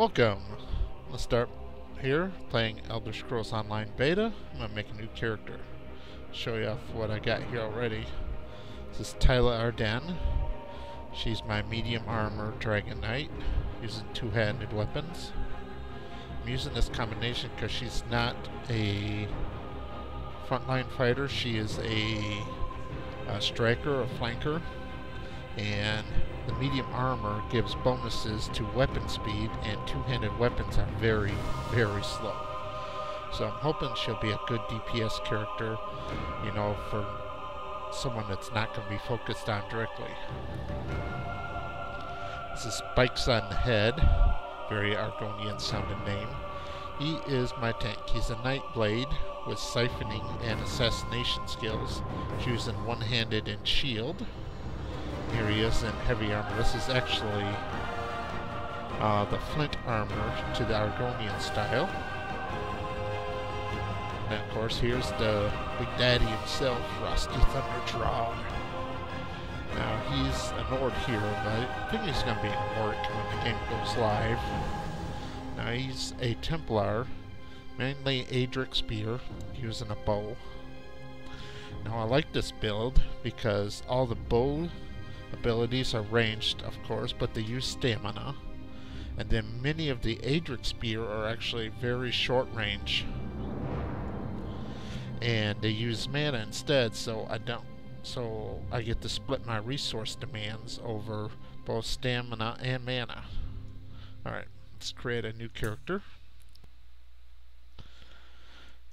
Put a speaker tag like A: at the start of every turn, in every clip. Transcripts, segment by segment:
A: Welcome. Let's start here playing Elder Scrolls Online Beta. I'm gonna make a new character. Show you off what I got here already. This is Tyla Arden. She's my medium armor Dragon Knight, using two-handed weapons. I'm using this combination because she's not a frontline fighter. She is a striker, a flanker, and the medium armor gives bonuses to weapon speed, and two-handed weapons are very, very slow. So I'm hoping she'll be a good DPS character, you know, for someone that's not going to be focused on directly. This is Spikes on the Head, very Argonian sounding name. He is my tank. He's a Nightblade with siphoning and assassination skills, using one-handed and shield. Here he is in heavy armor. This is actually the flint armor to the Argonian style. And of course, here's the Big Daddy himself, Frosty Thundertrog. Now, he's an Orc hero, but I think he's going to be an Orc when the game goes live. Now, he's a Templar, mainly Adric Spear, using a bow. Now, I like this build because all the bow abilities are ranged, of course, but they use stamina. And then many of the Adric Spear are actually very short range. And they use mana instead, so I get to split my resource demands over both stamina and mana. Alright, let's create a new character.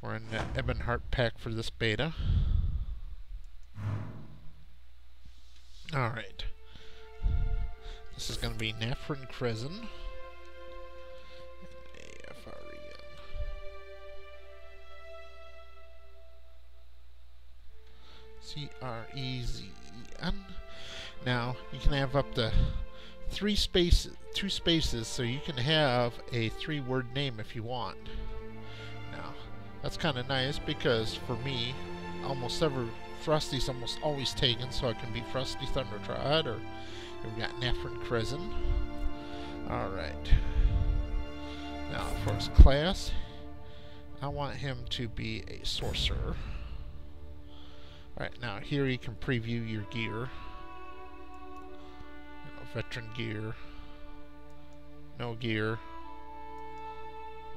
A: We're in the Ebonheart pack for this beta. Alright. This is going to be Nafrin Crescent. C-R-E-Z-E-N. Now, you can have up to two spaces, so you can have a 3-word name if you want. Now, that's kind of nice because for me, Frosty's almost always taken, so I can be Frosty Thundertrod, or we got Nafrin Crescent. Alright. Now, for his class, I want him to be a sorcerer. Alright, now here you can preview your gear. Veteran gear, no gear,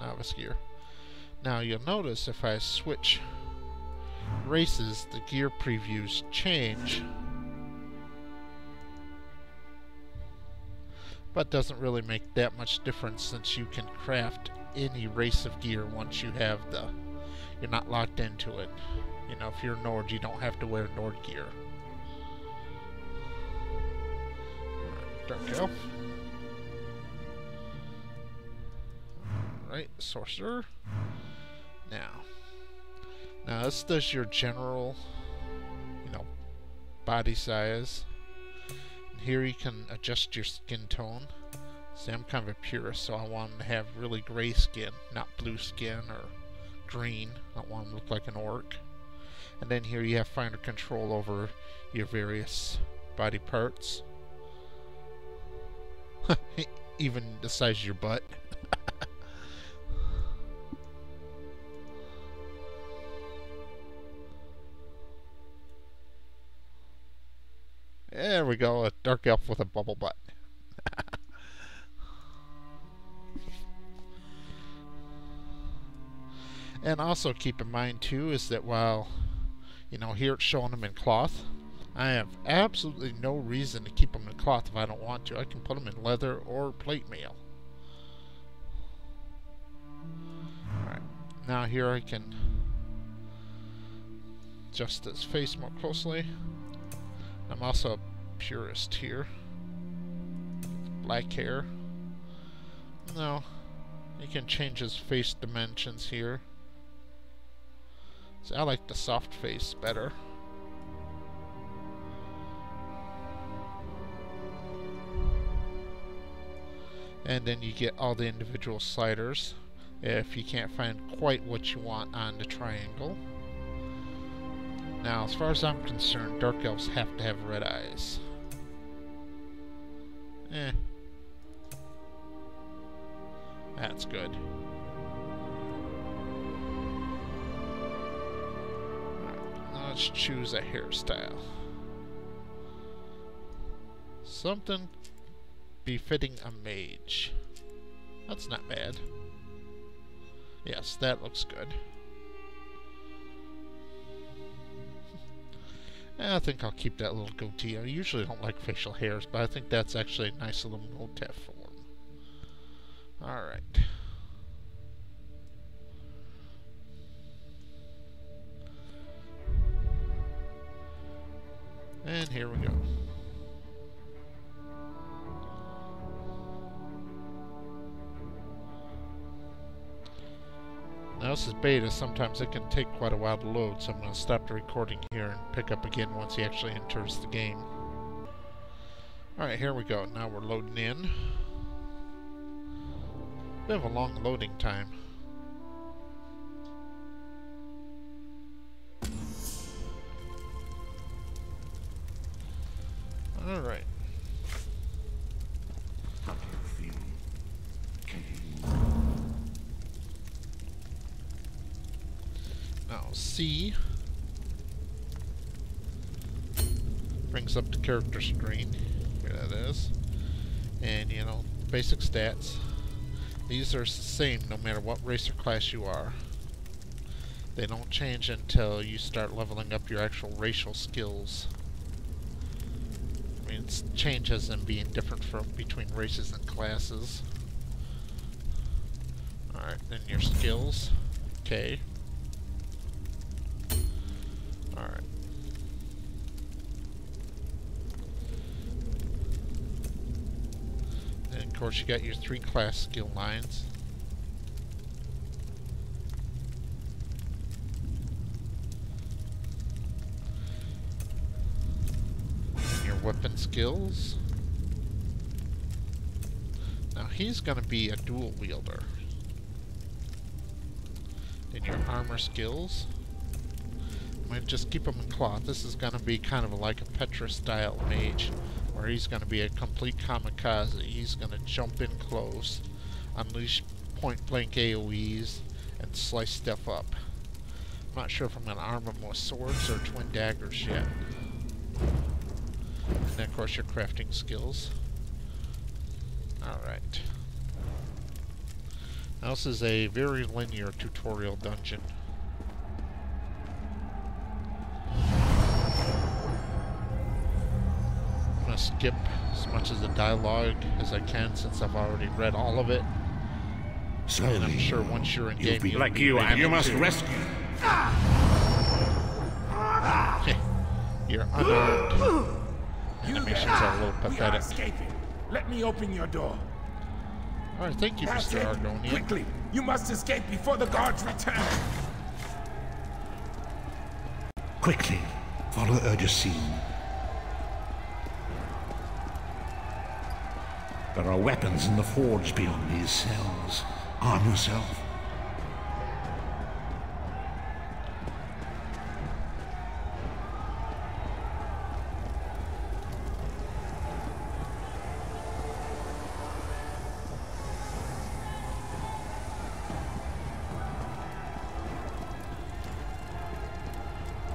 A: novice gear. Now you'll notice if I switch races, the gear previews change, but doesn't really make that much difference since you can craft any race of gear once you have you're not locked into it. You know, if you're Nord, you don't have to wear Nord gear. Dark Elf. Alright, Sorcerer. Now this does your general, body size. And here you can adjust your skin tone. See, I'm kind of a purist, so I want him to have really gray skin, not blue skin or green. I don't want him to look like an orc. And then here you have finer control over your various body parts. Even the size of your butt. There we go, a dark elf with a bubble butt. And also keep in mind too is that while here it's showing them in cloth, I have absolutely no reason to keep them in cloth if I don't want to. I can put them in leather or plate mail. Alright, now here I can adjust his face more closely. I'm also a purist here. Black hair. No, you can change his face dimensions here. So I like the soft face better. And then you get all the individual sliders if you can't find quite what you want on the triangle. Now, as far as I'm concerned, Dark Elves have to have red eyes. That's good. Alright, now let's choose a hairstyle. Something befitting a mage. That's not bad. Yes, that looks good. I think I'll keep that little goatee. I usually don't like facial hairs, but I think that's actually a nice little motif for him. Alright. And here we go. Now this is beta, sometimes it can take quite a while to load, so I'm going to stop the recording here and pick up again once he actually enters the game. Alright, here we go. Now we're loading in. Bit of a long loading time. Alright. Now C brings up the character screen. Here that is. And you know, basic stats. These are the same no matter what race or class you are. They don't change until you start leveling up your actual racial skills. I mean, it changes in being different between races and classes. Alright, then your skills. Okay. Alright. And of course you got your 3 class skill lines. And your weapon skills. Now he's going to be a dual wielder. Then your armor skills. I'm going to just keep him in cloth. This is going to be kind of like a Petra style mage, where he's going to be a complete kamikaze. He's going to jump in close, unleash point blank AoEs, and slice stuff up. I'm not sure if I'm going to arm him with swords or twin daggers yet. And then of course your crafting skills. Alright. Now this is a very linear tutorial dungeon. Skip as much of the dialogue as I can since I've already read all of it.
B: Slowly,
A: and I'm sure once you're in game,
B: you must rescue.
A: Your unarmed animations are a little pathetic.
C: We are escaping. Let me open your door.
A: Alright, thank you, Mr. Argonian.
C: Quickly, you must escape before the guards return.
B: Quickly, follow Urgesine. There are weapons in the forge beyond these cells. Arm yourself.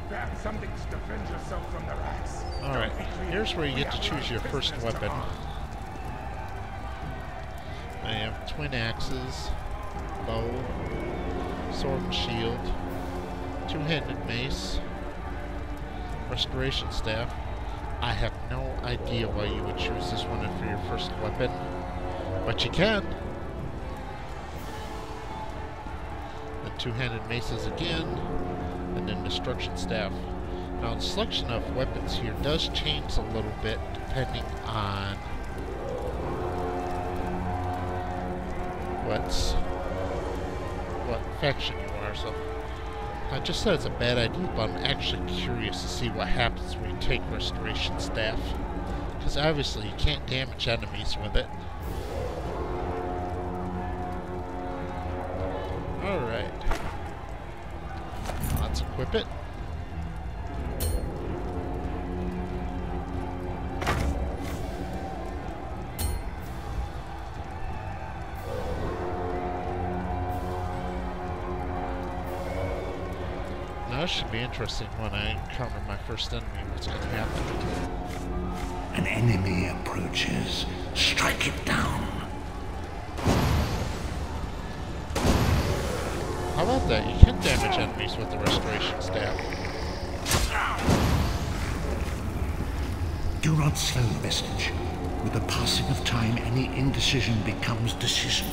C: Grab something to defend yourself from the rats.
A: Alright, here's where you get to choose your first weapon. I have twin axes, bow, sword and shield, two-handed mace, restoration staff. I have no idea why you would choose this one for your first weapon, but you can. The two-handed maces again, and then destruction staff. Now the selection of weapons here does change a little bit depending on what faction you are, so I just said it's a bad idea, but I'm actually curious to see what happens when you take restoration staff, because obviously you can't damage enemies with it. Alright, let's equip it. That should be interesting when I encounter my first enemy. What's going to happen?
B: An enemy approaches. Strike it down.
A: How about that? You can damage enemies with the restoration staff.
B: Do not slow, Vestige. With the passing of time, any indecision becomes decision.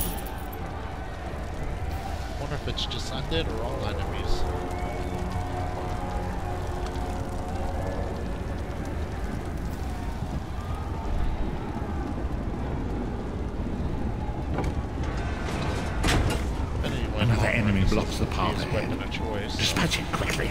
A: I wonder if it's just undead or all enemies.
B: Another enemy blocks the path ahead.
A: Weapon of choice.
B: Dispatch it quickly.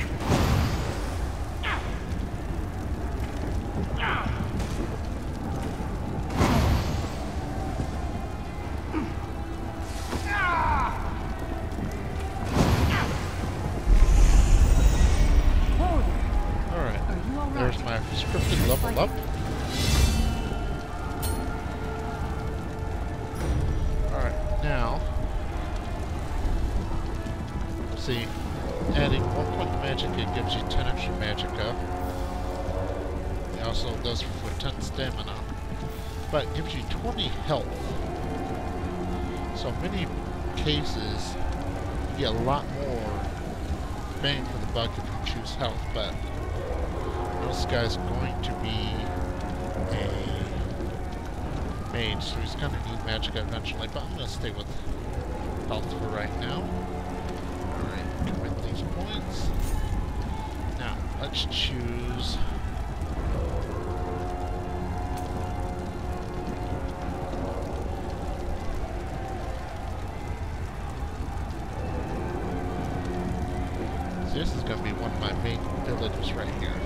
A: Alright. There's my scripted level up. Alright, now see, adding 1 point of magic, it gives you 10 extra magicka. It also does for 10 stamina, but it gives you 20 health. So in many cases, you get a lot more bang for the buck if you choose health, but this guy's going to be a mage, so he's going to need magicka eventually, but I'm going to stay with health for right now. Commit these points. Now, let's choose... So this is going to be one of my main villages right here.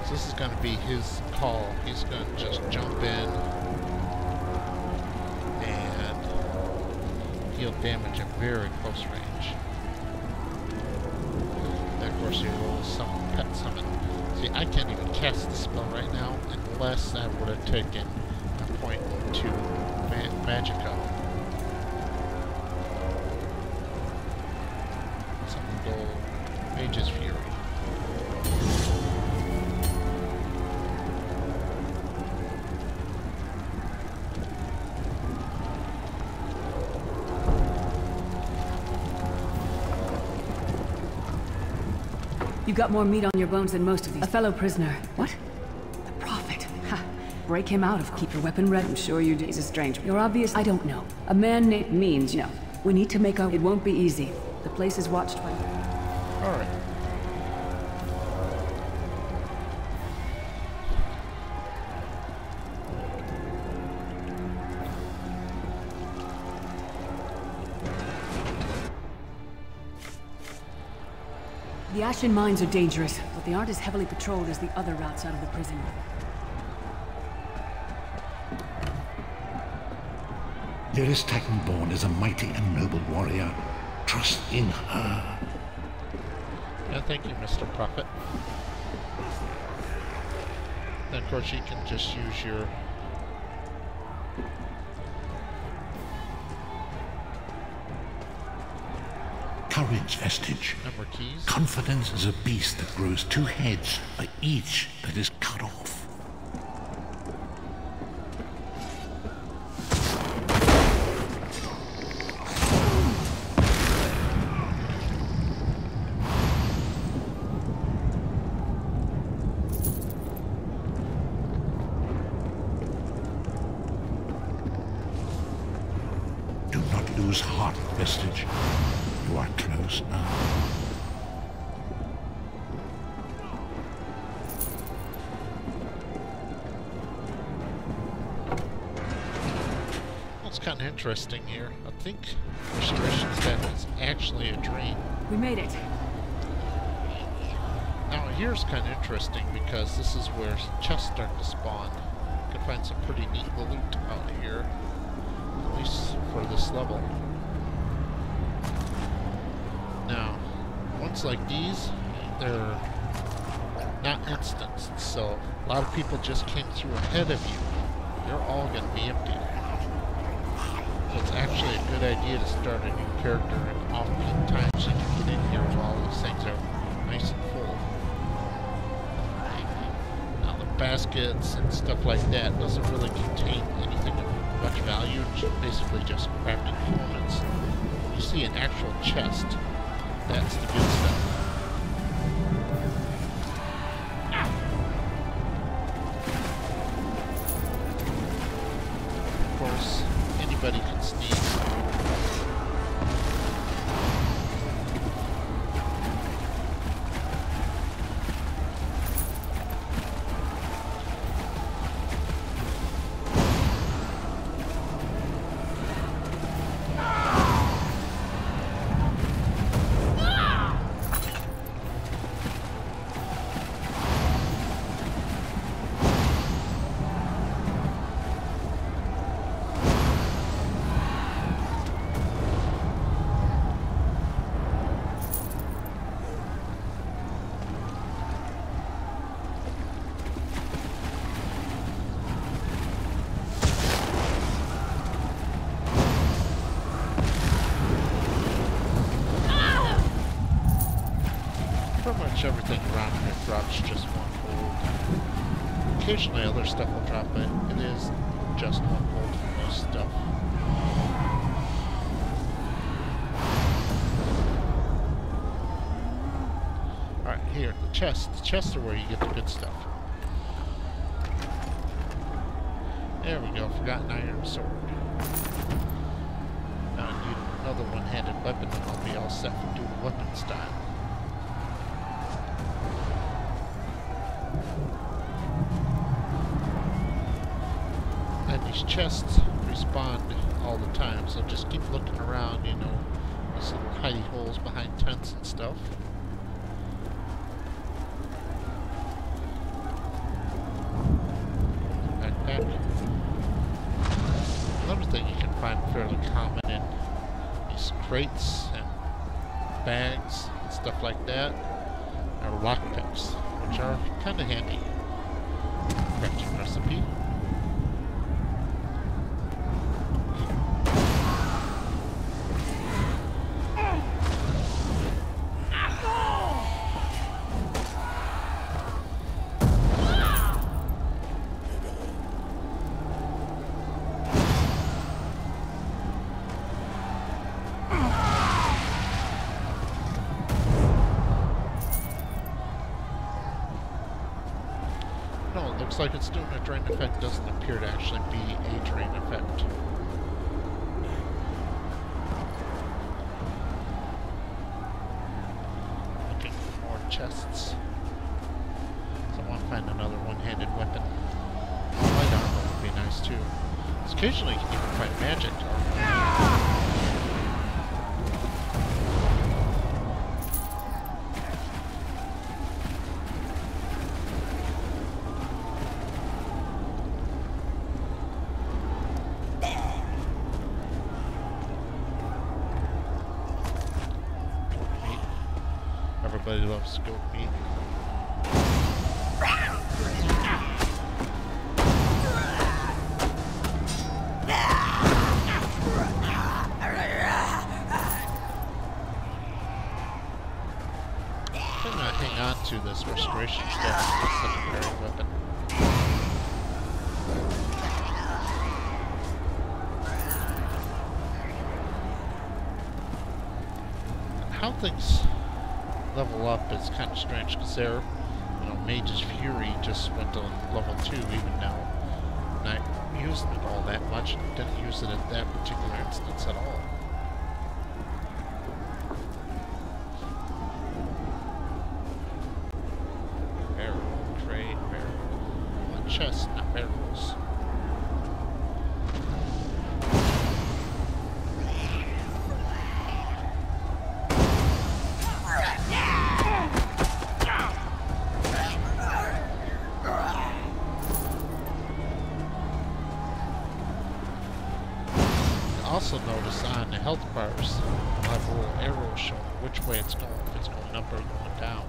A: So this is going to be his call. He's going to just jump in and deal damage at very close range. Of course, you will summon pet summon. See, I can't even cast the spell right now unless I would have taken a point to magicka. Summon gold, Mage's Fury.
D: You got more meat on your bones than most of these. A fellow prisoner. What? The Prophet. Ha. Break him out of. Keep your weapon ready. I'm sure you do. He's a stranger. You're obvious. I don't know. A man named means, you know. We need to make our... It won't be easy. The place is watched by...
A: Alright.
D: The Ashen Mines are dangerous, but they aren't as heavily patrolled as the other routes out of the prison.
B: Lyris Titanborn is a mighty and noble warrior. Trust in her.
A: Yeah, thank you, Mr. Prophet. Then, of course, you can just use your...
B: Courage, Vestige.
A: number keys.
B: Confidence is a beast that grows 2 heads for each that is cut off. Do not lose heart, Vestige. You are close now.
A: What's kind of interesting here, I think restoration staff is actually a dream.
D: We made it.
A: Now here's kind of interesting because this is where chests start to spawn. You can find some pretty neat loot out here, at least for this level. Now, ones like these, they're not instanced, so a lot of people just came through ahead of you. They're all going to be empty. So it's actually a good idea to start a new character in off-peak times so you can get in here while these things are nice and full. Now the baskets and stuff like that doesn't really contain anything of much value, it's basically just crafting components. When you see an actual chest, that's the good stuff. Of course, anybody can sneak. Everything around here drops just one gold. Occasionally other stuff will drop, but it is just one gold for most stuff. Alright, here, the chests. The chests are where you get the good stuff. There we go, forgotten iron sword. Now I need another one-handed weapon and I'll be all set for dual weapon style. These chests respawn all the time, so just keep looking around, you know, these little hidey holes behind tents and stuff. Backpack. Another thing you can find fairly common in these crates and bags and stuff like that are lockpicks, which are kind of handy. Crafting recipe. Looks like it's doing a drain effect, doesn't appear to actually be a drain effect. Looking for more chests. So I want to find another one-handed weapon. Light armor would be nice too. So occasionally you can even find magic armor. Everybody loves goat meat. I'm gonna hang on to this restoration stuff as a secondary weapon. And how things level up is kind of strange because there, you know, Mage's Fury just went to level 2 even now. Not using it all that much, didn't use it at that particular instance at all. Barrel, trade, barrel. One chest, not barrels. Also notice on the health bars, I'll have a little arrow showing which way it's going, if it's going up or going down.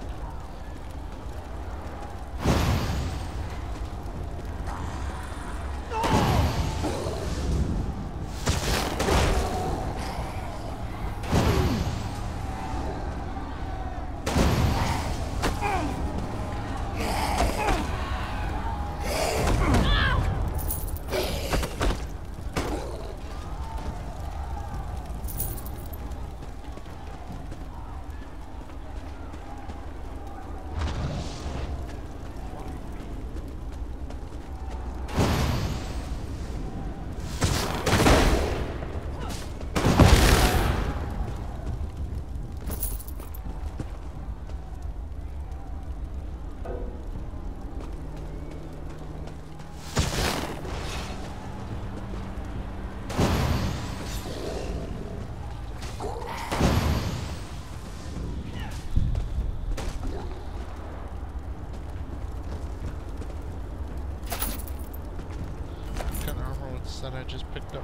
A: I just picked up?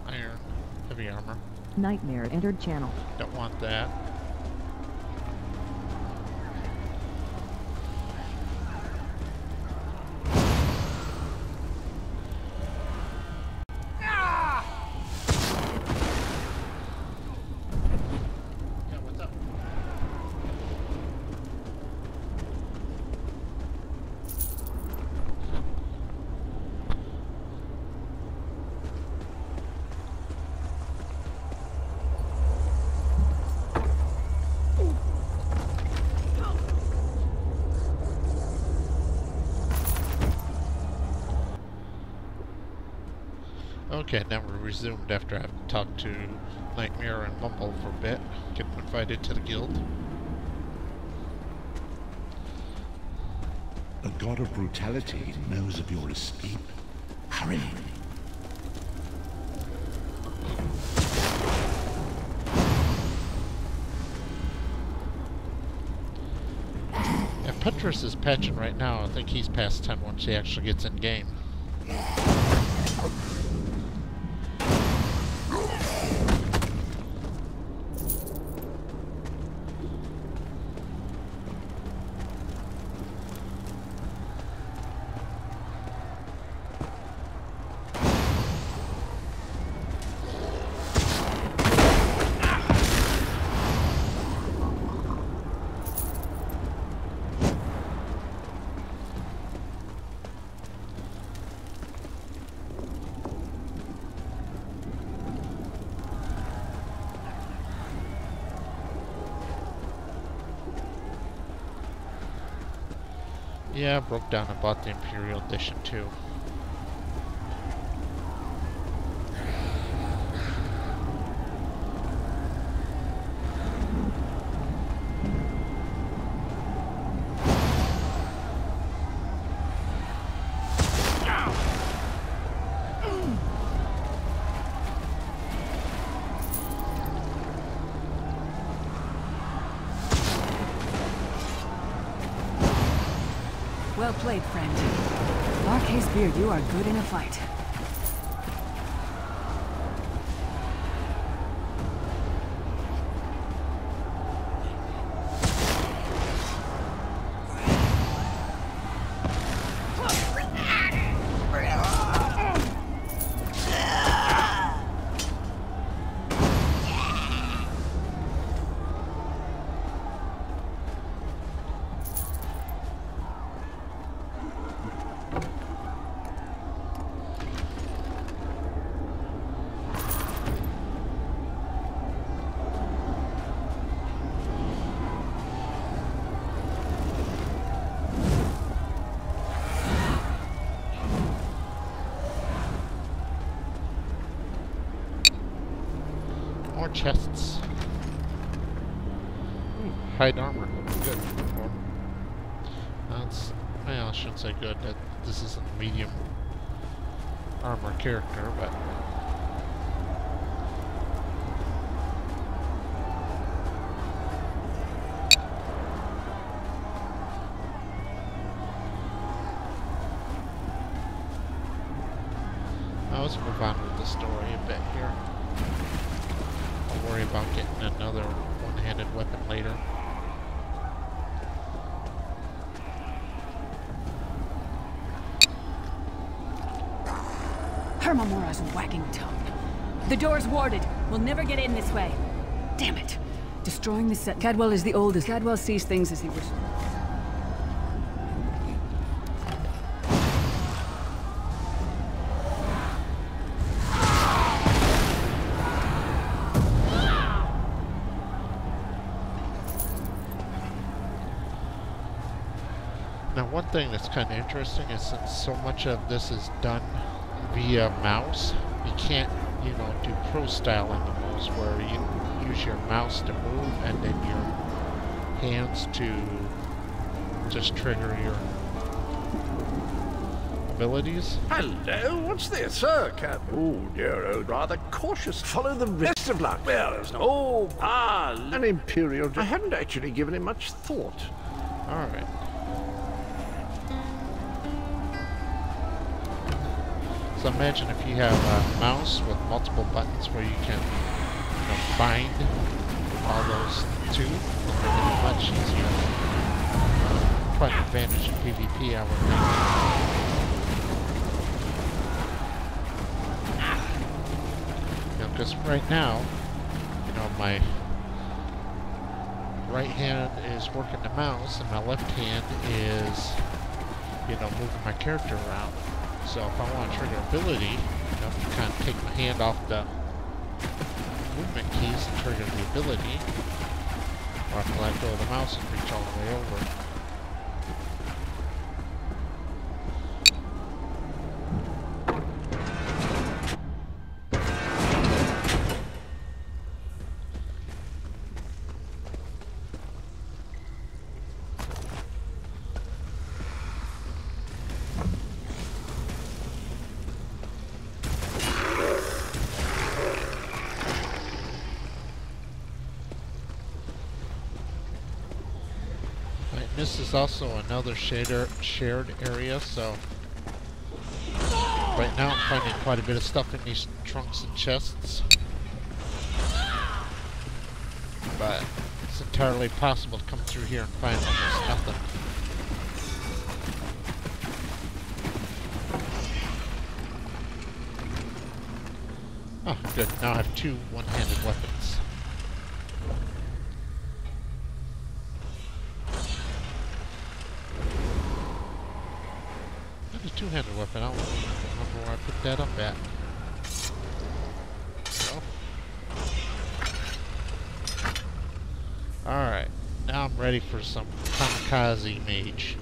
A: Iron. Heavy armor.
E: Nightmare entered channel.
A: Don't want that. Yeah, what's up? Okay, now we're resumed after I've talked to Nightmare and Mumble for a bit. Get them invited to the guild.
B: The god of brutality knows of your escape. Hurry.
A: And Petrus is patching right now. I think he's past 10 once he actually gets in game. Yeah, I broke down and bought the Imperial Edition too.
D: Well played, friend. Marquez Beard, you are good in a fight.
A: More chests. Hide armor. Good. That's, well, I shouldn't say good. That this isn't a medium armor character, but let's move on with the story a bit here. I'll worry about getting another one-handed weapon later.
D: Hermamora's wagging tongue. The door's warded. We'll never get in this way. Damn it. Destroying the set. Cadwell is the oldest. Cadwell sees things as he wishes.
A: Now, one thing that's kind of interesting is since so much of this is done via mouse, you can't, you know, do pro style MMOs where you use your mouse to move and then your hands to just trigger your abilities.
F: Hello, what's this, sir? Oh dear, oh, rather cautious. Follow the best of luck. Well, there's no... an Imperial... I hadn't actually given it much thought.
A: Alright. So imagine if you have a mouse with multiple buttons where you can bind all those two, it'll make it much easier. Quite an advantage in PvP, I would think. Because right now, my right hand is working the mouse and my left hand is, moving my character around. So if I want to trigger ability, kind of take my hand off the movement keys and trigger the ability, or I can let go of the mouse and reach all the way over. This is also another shared area, so right now I'm finding quite a bit of stuff in these trunks and chests. But it's entirely possible to come through here and find almost nothing. Oh, good. Now I have 2 one-handed weapons. Two-handed weapon. I don't remember where I put that up at. So. Alright. Now I'm ready for some kamikaze mage.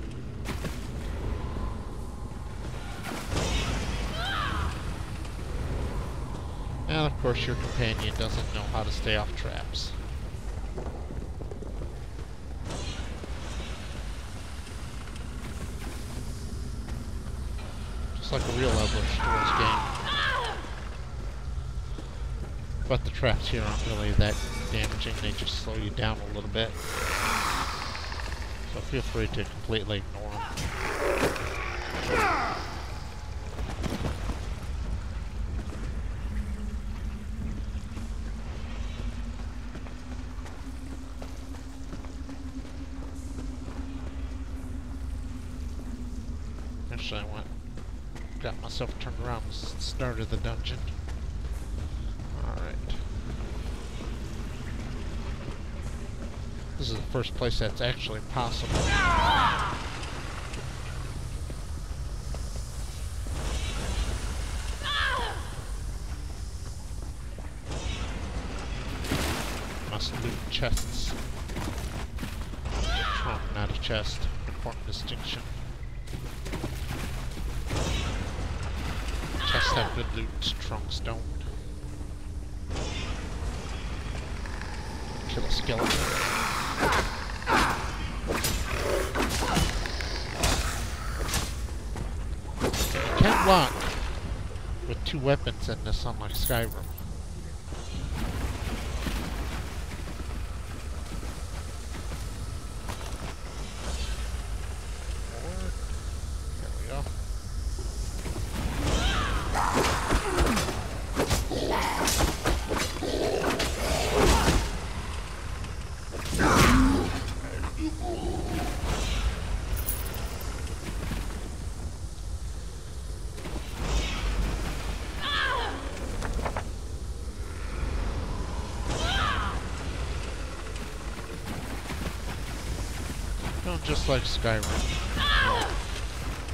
A: And of course your companion doesn't know how to stay off traps. Like a real Elder Scrolls game. But the traps here aren't really that damaging, they just slow you down a little bit. So feel free to completely ignore them. Actually, got myself turned around and started the dungeon. Alright. This is the first place that's actually possible. Must loot chests. Trunk, not a chest. Important distinction. Chests have good loot, trunks don't. Kill a skeleton. You can't lock with 2 weapons in this, unlike Skyrim. Just like Skyrim.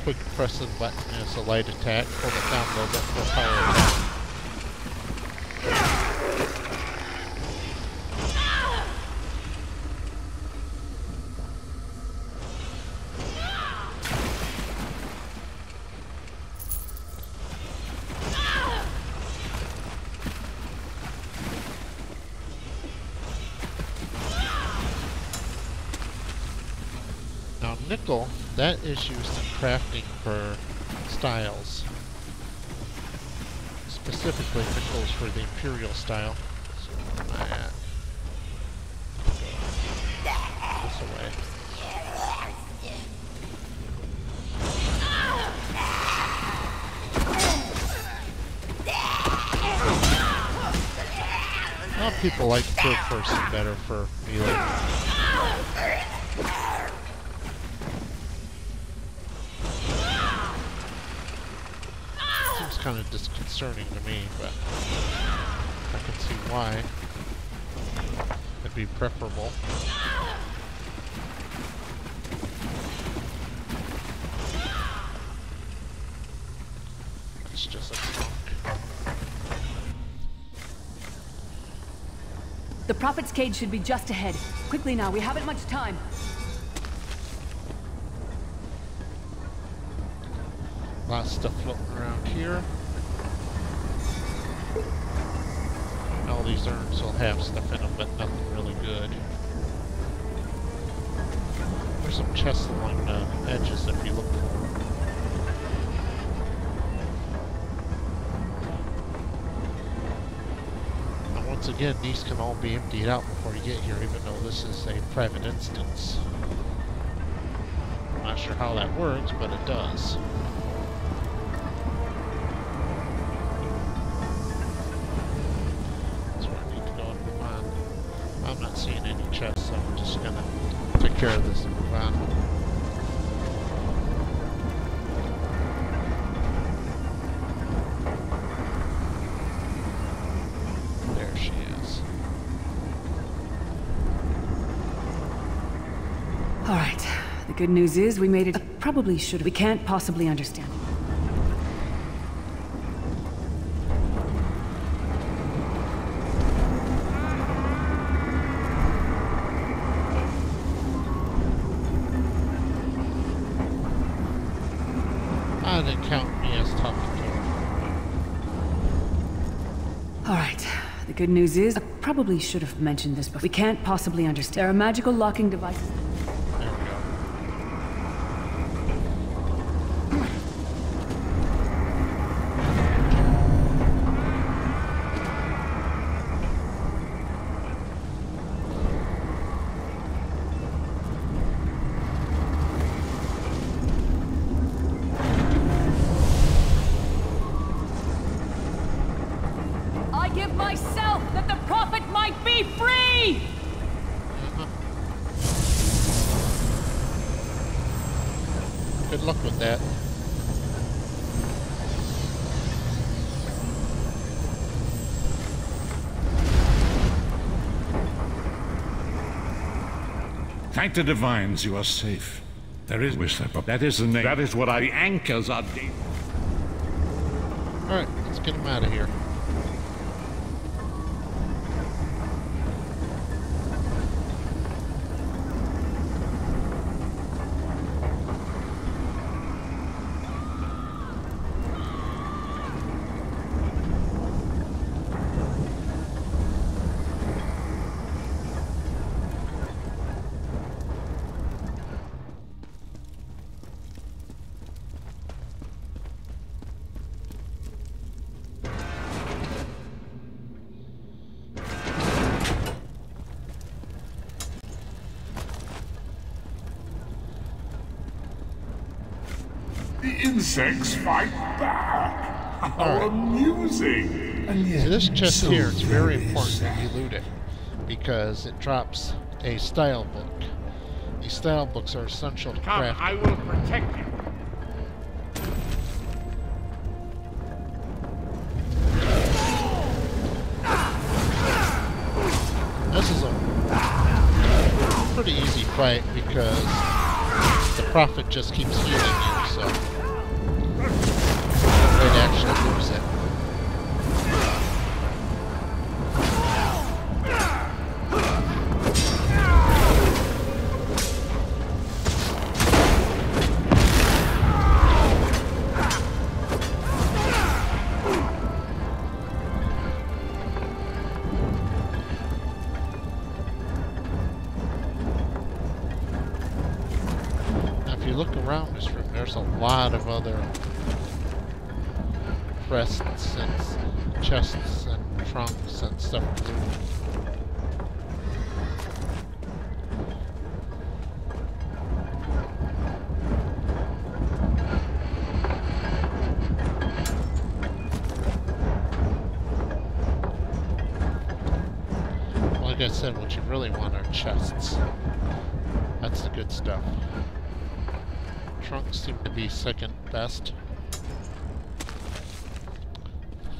A: Quick press the button and it's a light attack. Hold it down a little bit for a power attack. Nickel, that is used in crafting for styles. Specifically, nickel is for the Imperial style. So, where am I at? This away. A lot of people like third person better for melee. Seems kind of disconcerting to me, but I can see why. It'd be preferable. It's just a trunk.
D: The Prophet's cage should be just ahead. Quickly now, we haven't much time.
A: A lot of stuff floating around here. All these urns will have stuff in them, but nothing really good. There's some chests along the edges if you look for them. And once again, these can all be emptied out before you get here, even though this is a private instance. I'm not sure how that works, but it does. I'm not seeing any chests, so I'm just gonna take care of this and move on. There she is.
D: Alright, the good news is we made it. Probably should. We can't possibly understand.
A: I didn't count me as talking to her.
D: Alright, the good news is I probably should have mentioned this before. We can't possibly understand. There are magical locking devices.
A: There we go.
D: I give myself that the Prophet might be free!
A: Good luck with that.
B: Thank the divines you are safe. There is but that is the name. That is what the anchors are deep.
A: Alright, let's get him out of here.
C: The insects fight back. How amusing.
B: And yet,
A: So this chest
B: so
A: here, it's very
B: very
A: important that
B: sad.
A: you loot it, because it drops a style book. These style books are essential to
C: Come,
A: crafting.
C: I will protect you.
A: This is a pretty easy fight because the Prophet just keeps healing you, so no way to actually lose it. If you look around this room, there's a lot of other crests and chests and trunks and stuff to loot. Like I said, what you really want are chests. That's the good stuff. Trunks seem to be second best.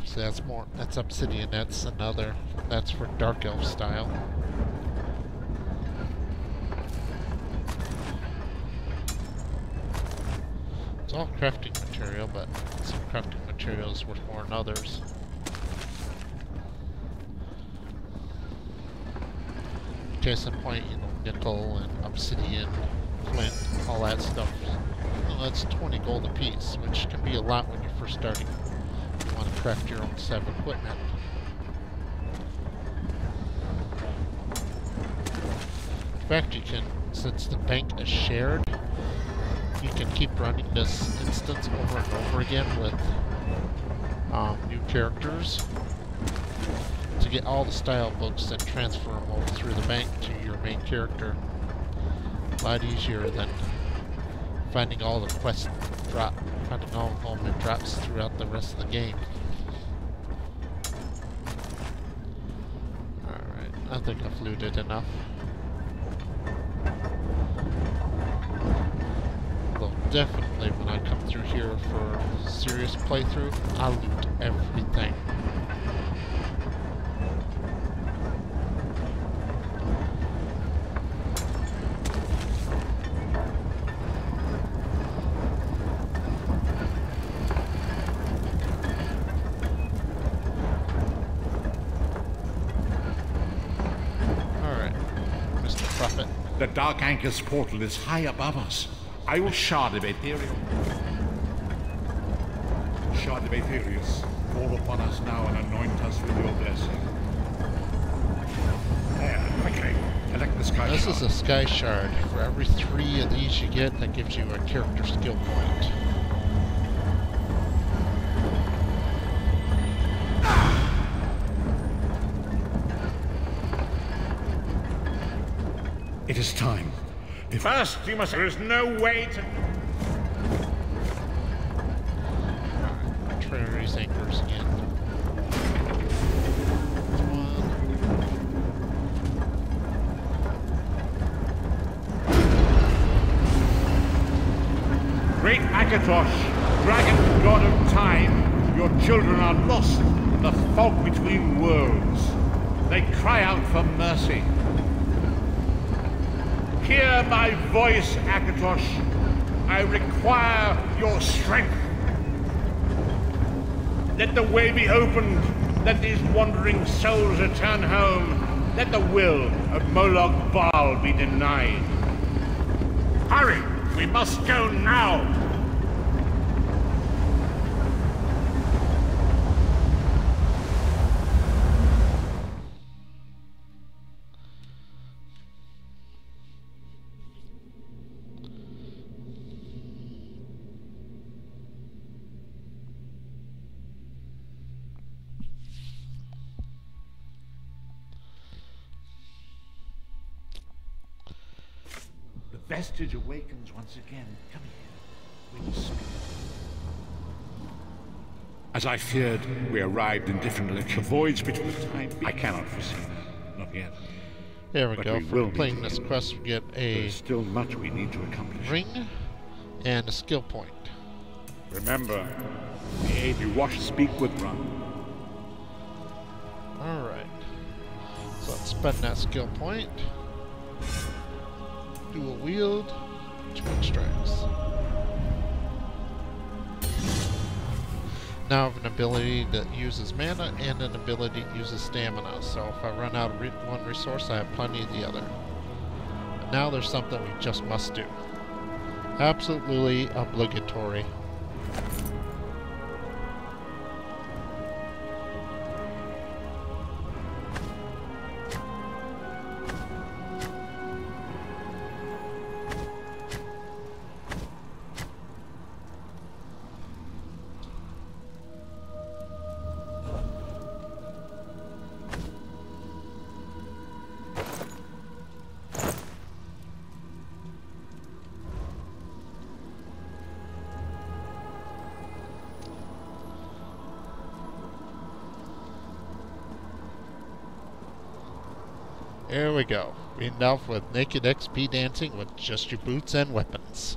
A: So that's obsidian, that's for dark elf style. It's all crafting material, but some crafting material is worth more than others. Case in point, nickel and obsidian, flint, all that stuff. Well, that's 20 gold apiece, which can be a lot when you're first starting. You want to craft your own set of equipment. In fact, you can, since the bank is shared, you can keep running this instance over and over again with new characters to get all the style books and transfer them over through the bank to your main character. A lot easier than finding all the quests finding all of them and drops throughout the rest of the game. Alright, I think I've looted enough. Though definitely when I come through here for a serious playthrough, I'll loot everything.
B: The Dark Anchor's portal is high above us. I will shard of Aetherius. Shard of Aetherius, fall upon us now and anoint us with your blessing. There, quickly, collect the sky
A: This
B: shard.
A: is a sky shard. For every 3 of these you get, that gives you a character skill point.
B: It is time. First, you must. There is no way to.
A: Try to raise anchors again. One.
B: Great Akatosh, dragon god of time, your children are lost in the fog between worlds. They cry out for mercy. Hear my voice, Akatosh. I require your strength. Let the way be opened. Let these wandering souls return home. Let the will of Moloch Baal be denied. Hurry! We must go now! Vestige awakens once again. Come here. We will speak. As I feared, we arrived in different locations. Voids between time. I cannot foresee that. Not yet.
A: There we
B: But
A: go.
B: we
A: For
B: will
A: completing
B: meet
A: this quest, we get
B: There
A: a
B: is still much we need to accomplish.
A: ring and a skill point.
B: Remember, the aid you wash, speak with Run.
A: Alright. So let's spend that skill point. Dual wield, twin strikes. Now I have an ability that uses mana and an ability that uses stamina, so if I run out of one resource, I have plenty of the other. But now there's something we just must do. Absolutely obligatory. There we go. We end off with naked XP dancing with just your boots and weapons.